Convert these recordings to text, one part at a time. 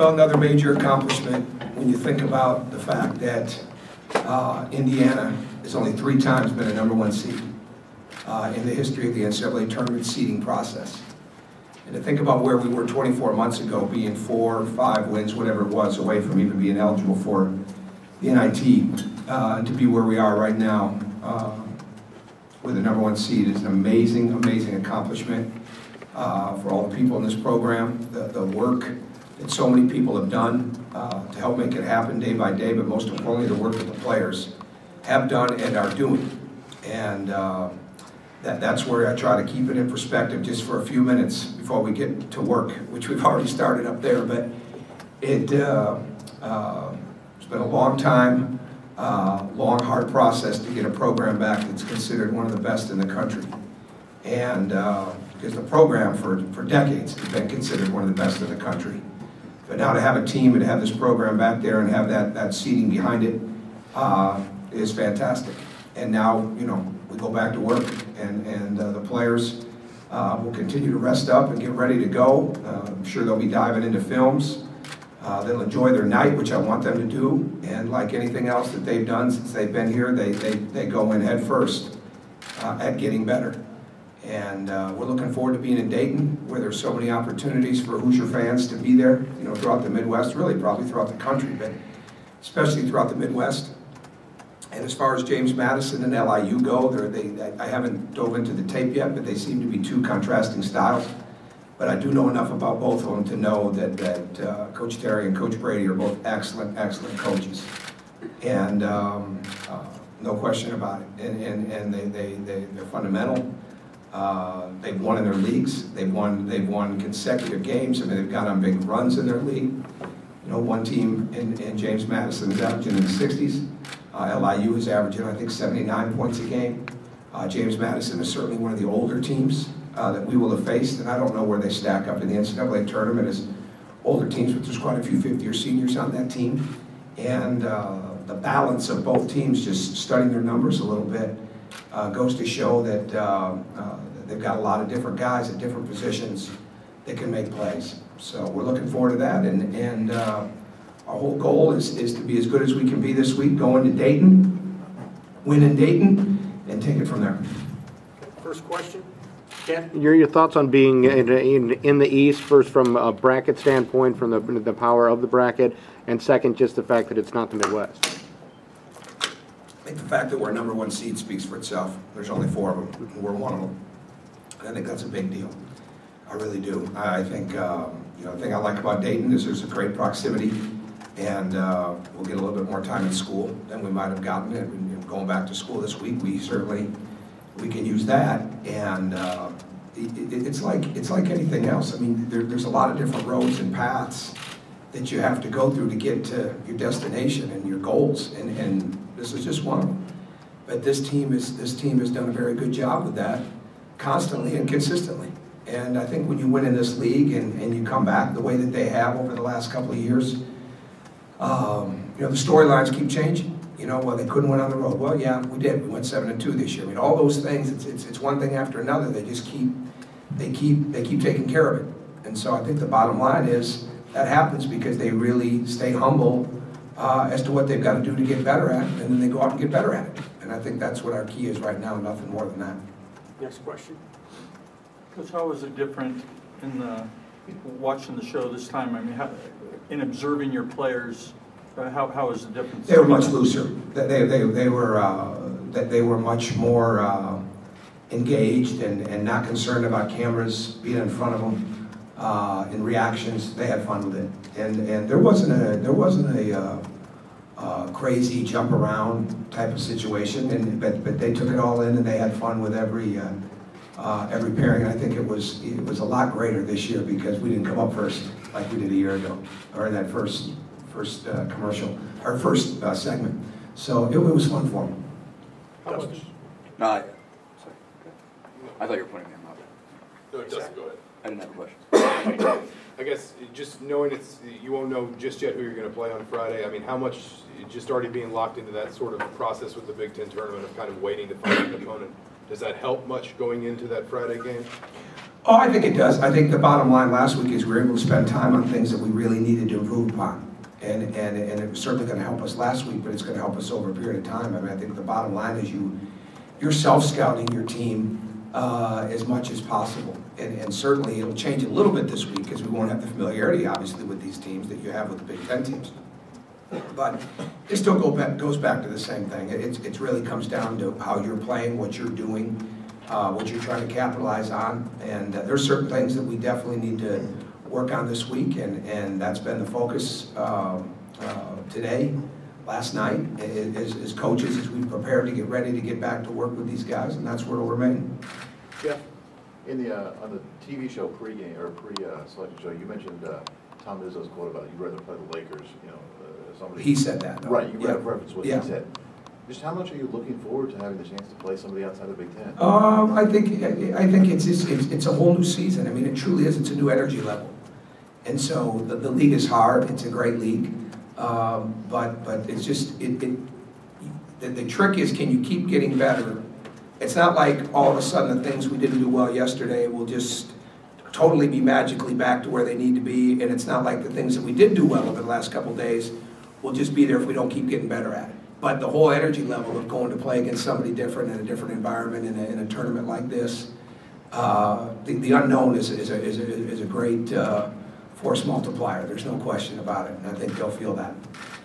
Well, another major accomplishment when you think about the fact that Indiana has only 3 times been a #1 seed in the history of the NCAA tournament seeding process. And to think about where we were 24 months ago, being 4 or 5 wins, whatever it was, away from even being eligible for the NIT, to be where we are right now with the #1 seed is an amazing, amazing accomplishment for all the people in this program, the work that so many people have done to help make it happen day by day, but most importantly, the work that the players have done and are doing. And that's where I try to keep it in perspective just for a few minutes before we get to work, which we've already started up there. But it's been a long time, long, hard process to get a program back that's considered one of the best in the country. And because the program for decades has been considered one of the best in the country. But now to have a team and to have this program back there and have that seating behind it is fantastic. And now, you know, we go back to work, and the players will continue to rest up and get ready to go. I'm sure they'll be diving into films. They'll enjoy their night, which I want them to do. And like anything else that they've done since they've been here, they go in head first at getting better. And we're looking forward to being in Dayton, where there's so many opportunities for Hoosier fans to be there, you know, throughout the Midwest, really probably throughout the country, but especially throughout the Midwest. And as far as James Madison and LIU go, I haven't dove into the tape yet, but they seem to be 2 contrasting styles. But I do know enough about both of them to know that Coach Terry and Coach Brady are both excellent, excellent coaches. And no question about it. And they're fundamental. They've won in their leagues. They've won consecutive games. I mean, they've got on big runs in their league. You know, one team in James Madison is averaging in the 60s. LIU is averaging, I think, 79 points a game. James Madison is certainly one of the older teams that we will have faced, and I don't know where they stack up in the NCAA tournament as older teams, but there's quite a few 50-year seniors on that team. And the balance of both teams, just studying their numbers a little bit, goes to show that they've got a lot of different guys at different positions that can make plays. So we're looking forward to that, and our whole goal is to be as good as we can be this week, go into Dayton, win in Dayton, and take it from there. First question, Ken? Your thoughts on being in the East, first from a bracket standpoint, from the power of the bracket, and second, just the fact that it's not the Midwest. I think the fact that we're a #1 seed speaks for itself. There's only 4 of them, and we're one of them. And I think that's a big deal. I really do. I think, you know, the thing I like about Dayton is there's a great proximity, and we'll get a little bit more time in school than we might have gotten. And going back to school this week, we can use that. And it's like anything else. I mean, there's a lot of different roads and paths that you have to go through to get to your destination and your goals, and this is just one of them. But this team has done a very good job with that, constantly and consistently. And I think when you win in this league and you come back the way that they have over the last couple of years, you know, the storylines keep changing. You know, well, they couldn't win on the road. Well, yeah, we did. We went 7-2 this year. I mean, all those things. It's one thing after another. They just keep taking care of it. And so I think the bottom line is that happens because they really stay humble as to what they've got to do to get better at it, and then they go out and get better at it. And I think that's what our key is right now. Nothing more than that. Next question. Coach, how is it different in the watching the show this time? I mean, in observing your players, how is the difference? They were much looser. They were much more engaged and not concerned about cameras being in front of them. In reactions, they had fun with it, and there wasn't a crazy jump around type of situation. But they took it all in, and they had fun with every pairing. I think it was a lot greater this year because we didn't come up first like we did a year ago, or in that first commercial, our first segment. So it was fun for them. How much? No, sorry. I thought you were pointing me out. No, it doesn't. Go ahead. I didn't have a question. I guess just knowing you won't know just yet who you're going to play on Friday. I mean, how much just already being locked into that sort of process with the Big Ten tournament of kind of waiting to find an opponent, does that help much going into that Friday game? Oh, I think it does. I think the bottom line last week is we were able to spend time on things that we really needed to improve upon. And it was certainly going to help us last week, but it's going to help us over a period of time. I mean, I think the bottom line is you're self-scouting your team as much as possible. And certainly it'll change a little bit this week because we won't have the familiarity, obviously, with these teams that you have with the Big Ten teams. But it still goes back to the same thing. It really comes down to how you're playing, what you're doing, what you're trying to capitalize on. And there's certain things that we definitely need to work on this week, and that's been the focus today, last night, as coaches, as we prepare to get ready to get back to work with these guys, and that's where it'll remain. Jeff? In the on the TV show pre-game or pre-selection show, you mentioned Tom Izzo's quote about you'd rather play the Lakers. You know, somebody. He said that. No? Right. You yeah. reference what yeah. he said. Just how much are you looking forward to having the chance to play somebody outside the Big Ten? I think it's a whole new season. I mean, it truly is. It's a new energy level, and so the league is hard. It's a great league, but it's just the trick is, can you keep getting better? It's not like all of a sudden the things we didn't do well yesterday will just totally be magically back to where they need to be, and it's not like the things that we did do well over the last couple of days will just be there if we don't keep getting better at it. But the whole energy level of going to play against somebody different in a different environment in a tournament like this, the unknown is a great force multiplier. There's no question about it, and I think they'll feel that.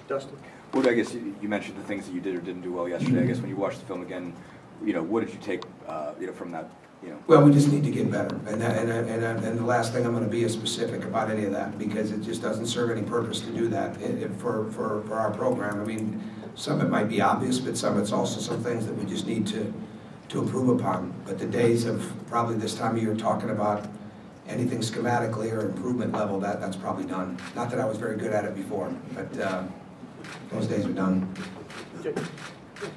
Dustin? Well, I guess you mentioned the things that you did or didn't do well yesterday. I guess when you watched the film again, what did you take, from that? Well, we just need to get better, and the last thing I'm going to be is specific about any of that, because it just doesn't serve any purpose to do that for our program. I mean, some of it might be obvious, but some it's also some things that we just need to improve upon. But the days of probably this time of year talking about anything schematically or improvement level, that's probably done. Not that I was very good at it before, but those days are done. Okay.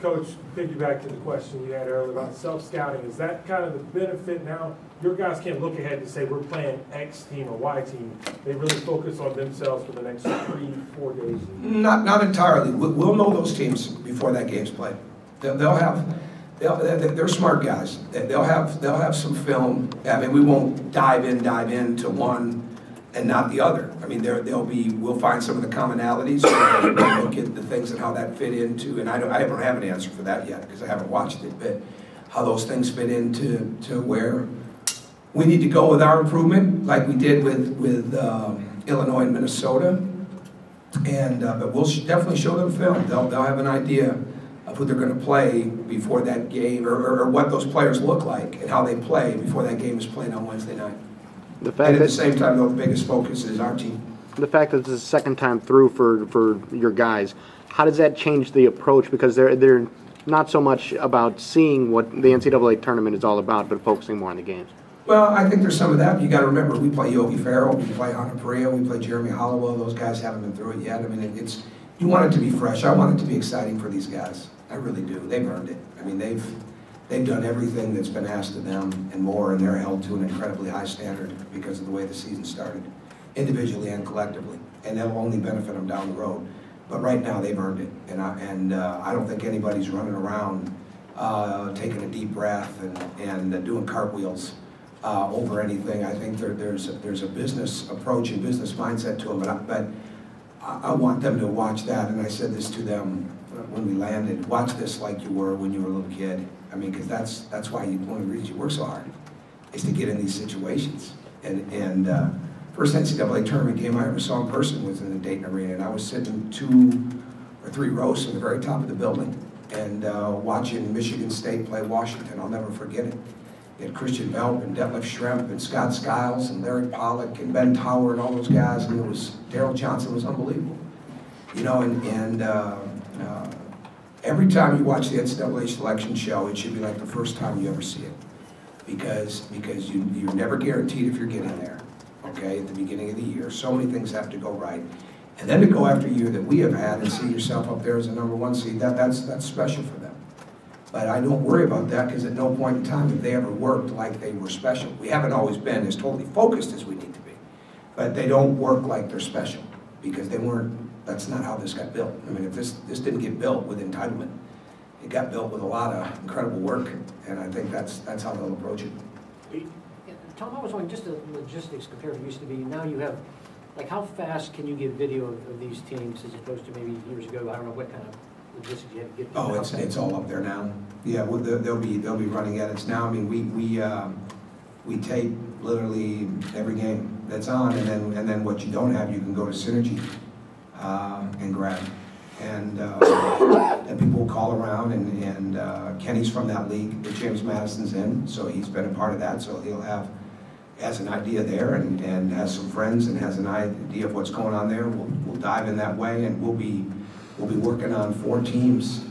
Coach, piggyback to the question we had earlier about self-scouting, is that kind of the benefit now? Your guys can't look ahead and say we're playing X team or Y team. They really focus on themselves for the next 3-4 days. Not entirely. We'll know those teams before that game's played. They're smart guys. They'll have some film. I mean, we won't dive into one and not the other. I mean, we'll find some of the commonalities, we'll look at the things and how that fit into, and I don't have an answer for that yet because I haven't watched it, but how those things fit into where we need to go with our improvement, like we did with Illinois and Minnesota, and but we'll definitely show them film. They'll have an idea of who they're going to play before that game, or what those players look like and how they play before that game is played on Wednesday night. The fact And at that the same time, though, the biggest focus is our team. the fact that this is the second time through for your guys, how does that change the approach? Because they're not so much about seeing what the NCAA tournament is all about, but focusing more on the games. Well, I think there's some of that. You got to remember, we play Yogi Ferrell, we play Hunter Perea, we play Jeremy Hollowell. Those guys haven't been through it yet. I mean, you want it to be fresh. I want it to be exciting for these guys. I really do. They've earned it. I mean, they've done everything that's been asked of them and more, and they're held to an incredibly high standard because of the way the season started, individually and collectively. And that'll only benefit them down the road. But right now, they've earned it, and I don't think anybody's running around taking a deep breath and doing cartwheels over anything. I think there's a business approach and business mindset to them, but I want them to watch that, and I said this to them when we landed, watch this like you were when you were a little kid. I mean, because that's why one of the reasons you work so hard is to get in these situations. And first NCAA tournament game I ever saw in person was in the Dayton Arena, and I was sitting 2 or 3 rows from the very top of the building and watching Michigan State play Washington. I'll never forget it. You had Christian Belp and Detlef Schrempf and Scott Skiles and Larry Pollock and Ben Tower and all those guys, and Daryl Johnson was unbelievable. And every time you watch the NCAA selection show, it should be like the first time you ever see it, because you're never guaranteed if you're getting there. Okay, at the beginning of the year, so many things have to go right, and then to go after a year that we have had and see yourself up there as a #1 seed, that's special for them. But I don't worry about that, because at no point in time have they ever worked like they were special. We haven't always been as totally focused as we need to be, but they don't work like they're special because they weren't. That's not how this got built. I mean, if this didn't get built with entitlement, it got built with a lot of incredible work, and I think that's how they'll approach it. Pete? Tom, I was wondering, just the logistics compared to used to be, now you have, like, how fast can you get video of these teams as opposed to maybe years ago? I don't know what kind of logistics you had to get. Oh, it's all up there now. Yeah, well, they'll be running edits now. I mean, we tape literally every game that's on, and then what you don't have, you can go to Synergy and grab. And people will call around, and Kenny's from that league that James Madison's in, so he's been a part of that, so he'll has an idea there and has some friends and has an idea of what's going on there. We'll dive in that way, and we'll be working on 4 teams. We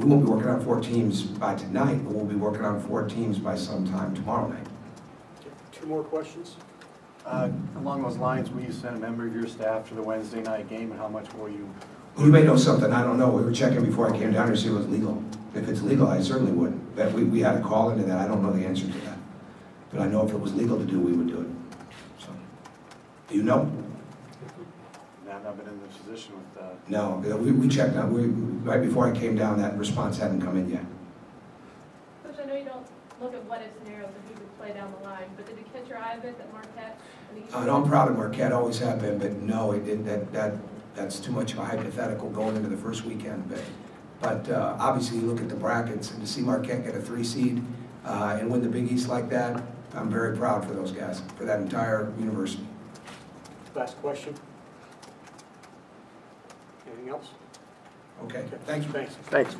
won't be working on 4 teams by tonight, but we'll be working on 4 teams by sometime tomorrow night. 2 more questions. Along those lines, will you send a member of your staff to the Wednesday night game, and how much will you? You may know something, I don't know. We were checking before I came down here to see if it was legal. If it's legal, I certainly would. But we had a call into that. I don't know the answer to that. But I know if it was legal to do, we would do it. So, do you know? I've not been in this position with. No, we checked out. Right before I came down, that response hadn't come in yet. Coach, I know you don't look at what-if scenarios of who could play down the line, but did it catch your eye a bit that Marquette? No, I'm proud of Marquette, always have been, but no, that's too much of a hypothetical going into the first weekend. But obviously, you look at the brackets, and to see Marquette get a 3 seed and win the Big East like that, I'm very proud for those guys, for that entire university. Last question. Anything else? Okay, thank you. Thanks. Thanks.